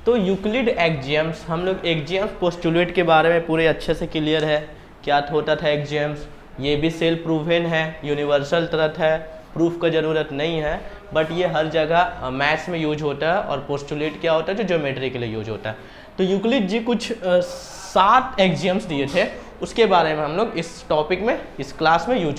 तो यूक्लिड एक्जियम्स, हम लोग एक्जियम्स पोस्टुलेट के बारे में पूरे अच्छे से क्लियर है, क्या होता था एक्जियम्स। ये भी सेल्फ प्रूवन है, यूनिवर्सल ट्रुथ है, प्रूफ का ज़रूरत नहीं है, बट ये हर जगह मैथ्स में यूज होता है, और पोस्टुलेट क्या होता है जो ज्योमेट्री के लिए यूज होता है। तो यूक्लिड जी कुछ 7 एक्जियम्स दिए थे, उसके बारे में हम लोग इस टॉपिक में, इस क्लास में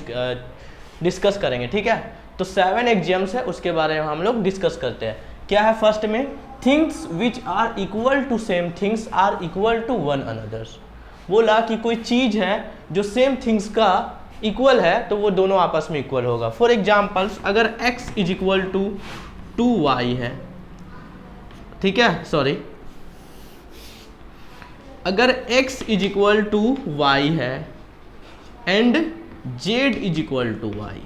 डिस्कस करेंगे, ठीक है। तो 7 एक्जियम्स है, उसके बारे में हम लोग डिस्कस करते हैं। क्या है फर्स्ट में, things which are equal to same things are equal to one anothers. बोला कि कोई चीज़ है जो सेम थिंग्स का इक्वल है तो वो दोनों आपस में इक्वल होगा। फॉर एग्जाम्पल्स, अगर x is equal to 2y है, ठीक है, सॉरी, अगर x is equal to y है and z is equal to y,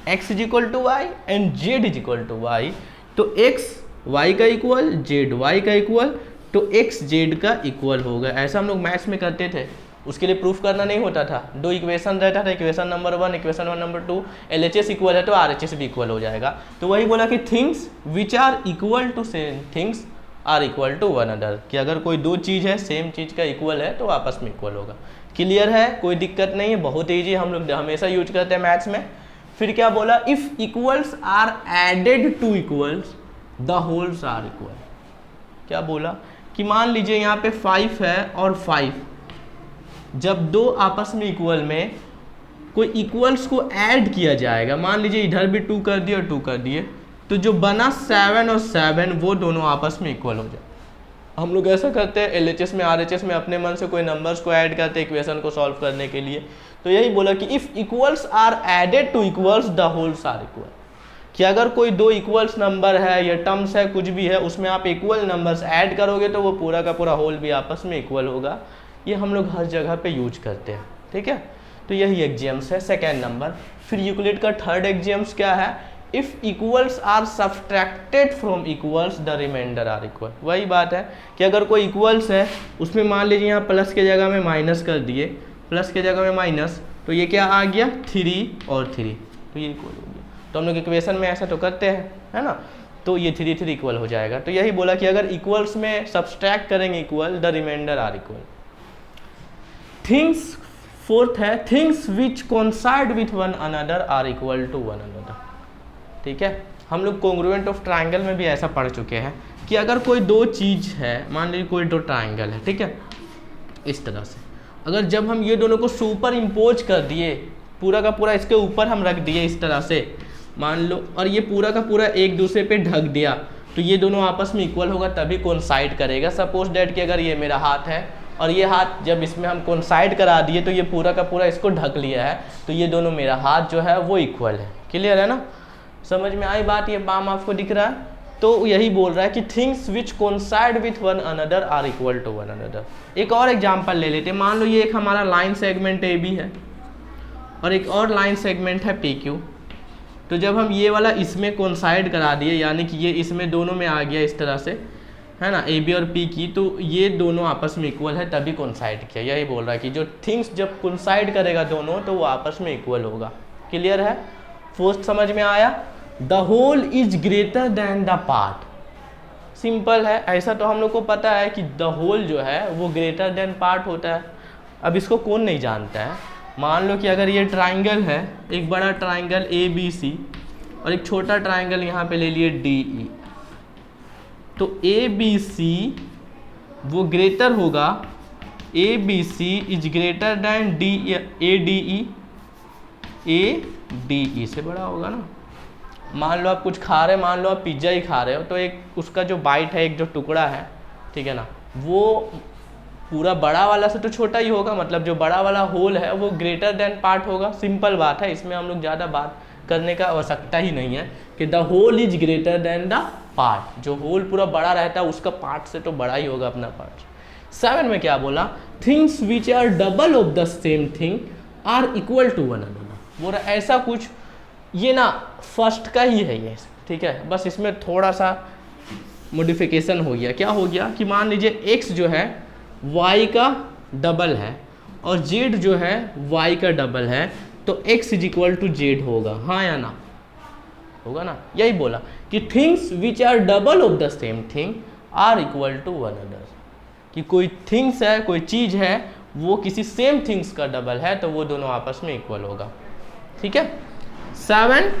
x is equal to y and z is equal to y, तो x y का equal, z y का equal, तो x z का equal होगा। ऐसा हम लोग मैथ्स में करते थे, उसके लिए प्रूफ करना नहीं होता था, 2 इक्वेशन रहता था, equation number 1, equation number 2, LHS equal है तो RHS भी इक्वल हो जाएगा। तो वही बोला कि things which are equal to same things are equal to one other, कि अगर कोई 2 चीज़ है सेम चीज़ का इक्वल है तो आपस में इक्वल होगा। क्लियर है, कोई दिक्कत नहीं है, बहुत ईजी, हम लोग हमेशा यूज करते हैं मैथ्स में। फिर क्या बोला, if equals are added to equals the wholes are equal. क्या बोला कि मान लीजिए यहाँ पे 5 है और 5, जब 2 आपस में इक्वल में कोई इक्वल्स को ऐड किया जाएगा, मान लीजिए इधर भी 2 कर दिए और 2 कर दिए, तो जो बना 7 और 7 वो दोनों आपस में इक्वल हो जाए। हम लोग ऐसा करते हैं LHS में, RHS में अपने मन से कोई नंबर्स को ऐड करते हैं इक्वेशन को सॉल्व करने के लिए। तो यही बोला कि if equals are added to equals the wholes are equal, कि अगर कोई 2 इक्वल्स नंबर है या टर्म्स है, कुछ भी है, उसमें आप इक्वल नंबर्स ऐड करोगे तो वो पूरा का पूरा होल भी आपस में इक्वल होगा। ये हम लोग हर जगह पे यूज करते हैं, ठीक है। तो यही एक्जियम्स है, सेकेंड नंबर। फिर यूक्लिड का थर्ड एक्जियम्स क्या है, if equals are subtracted from equals the remainder are equal. वही बात है कि अगर कोई इक्वल्स है, उसमें मान लीजिए यहाँ प्लस के जगह में माइनस कर दिए, प्लस के जगह में माइनस, तो ये क्या आ गया, 3 और 3, तो ये इक्वल हो गया। तो हम लोग इक्वेशन में ऐसा तो करते हैं, है ना, तो ये 3 3 इक्वल हो जाएगा। तो यही बोला कि अगर इक्वल्स में सब्सट्रैक्ट करेंगे equal, the remainder are equal. Things fourth है, things which coincide with one another are equal to one another, ठीक है। हम लोग कॉन्ग्रुएंट ऑफ ट्राइंगल में भी ऐसा पढ़ चुके हैं कि अगर कोई 2 चीज़ है, मान लीजिए कोई 2 ट्राइंगल है, ठीक है, इस तरह से, अगर जब हम ये दोनों को सुपर इम्पोज कर दिए, पूरा का पूरा इसके ऊपर हम रख दिए इस तरह से, मान लो, और ये पूरा का पूरा एक दूसरे पे ढक दिया, तो ये दोनों आपस में इक्वल होगा, तभी कोइंसाइड करेगा। सपोज डैट कि अगर ये मेरा हाथ है और ये हाथ, जब इसमें हम कोइंसाइड करा दिए तो ये पूरा का पूरा इसको ढक लिया है, तो ये दोनों मेरा हाथ जो है वो इक्वल है। क्लियर है ना, समझ में आई बात, ये बाम आपको दिख रहा है। तो यही बोल रहा है कि things which coincide with one another are equal to one another. एक और एग्जाम्पल ले लेते हैं, मान लो ये एक हमारा लाइन सेगमेंट AB है और एक और लाइन सेगमेंट है PQ। तो जब हम ये वाला इसमें कोइंसाइड करा दिए, यानी कि ये इसमें दोनों में आ गया इस तरह से, है ना, AB और P की, तो ये दोनों आपस में इक्वल है, तभी कोइंसाइड किया। यही बोल रहा है कि जो थिंग्स जब कोइंसाइड करेगा दोनों तो वो आपस में इक्वल होगा। क्लियर है, फोर्थ समझ में आया। The whole is greater than the part. Simple है, ऐसा तो हम लोग को पता है कि द होल जो है वो ग्रेटर देन पार्ट होता है। अब इसको कौन नहीं जानता है। मान लो कि अगर ये ट्राइंगल है, एक बड़ा ट्राइंगल ABC और एक छोटा ट्राइंगल यहाँ पे ले लिए DE, तो ABC वो ग्रेटर होगा, ABC is greater then ADE से बड़ा होगा ना। मान लो आप कुछ खा रहे हो, मान लो आप पिज्ज़ा ही खा रहे हो, तो एक उसका जो बाइट है, एक जो टुकड़ा है, ठीक है ना, वो पूरा बड़ा वाला से तो छोटा ही होगा, मतलब जो बड़ा वाला होल है वो ग्रेटर देन पार्ट होगा। सिंपल बात है, इसमें हम लोग ज़्यादा बात करने का आवश्यकता ही नहीं है कि the whole is greater than the part. जो होल पूरा बड़ा रहता है उसका पार्ट से तो बड़ा ही होगा अपना पार्ट। 7 में क्या बोला, things which are double of the same thing are equal to one another. बोला ऐसा कुछ, ये ना फर्स्ट का ही है ये, ठीक है, बस इसमें थोड़ा सा मॉडिफिकेशन हो गया। क्या हो गया कि मान लीजिए x जो है y का डबल है और z जो है y का डबल है, तो x is equal to z होगा, हाँ या ना, होगा ना। यही बोला कि things which are double of the same thing are equal to one other, कि कोई थिंग्स है, कोई चीज़ है, वो किसी सेम थिंग्स का डबल है तो वो दोनों आपस में इक्वल होगा। ठीक है। 7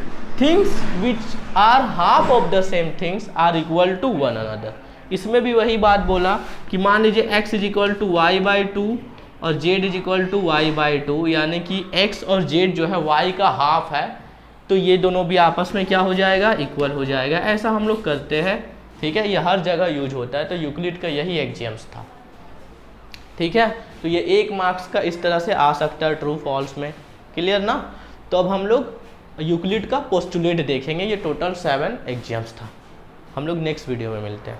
things which are half of the same things are equal to one another. इसमें भी वही बात बोला कि मान लीजिए x is equal to Y by two और z is equal to Y by two, यानी कि x और z जो है y का हाफ है, तो ये दोनों भी आपस में क्या हो जाएगा, इक्वल हो जाएगा। ऐसा हम लोग करते हैं। ठीक है, ये हर जगह यूज होता है, तो यूक्लिड का यही एक्सियम्स था। ठीक है, तो ये 1 मार्क्स का इस तरह से आ सकता है ट्रू फॉल्स में। क्लियर ना। तो अब हम लोग यूक्लिड का पोस्टुलेट देखेंगे। ये टोटल 7 एक्सियम्स था। हम लोग नेक्स्ट वीडियो में मिलते हैं।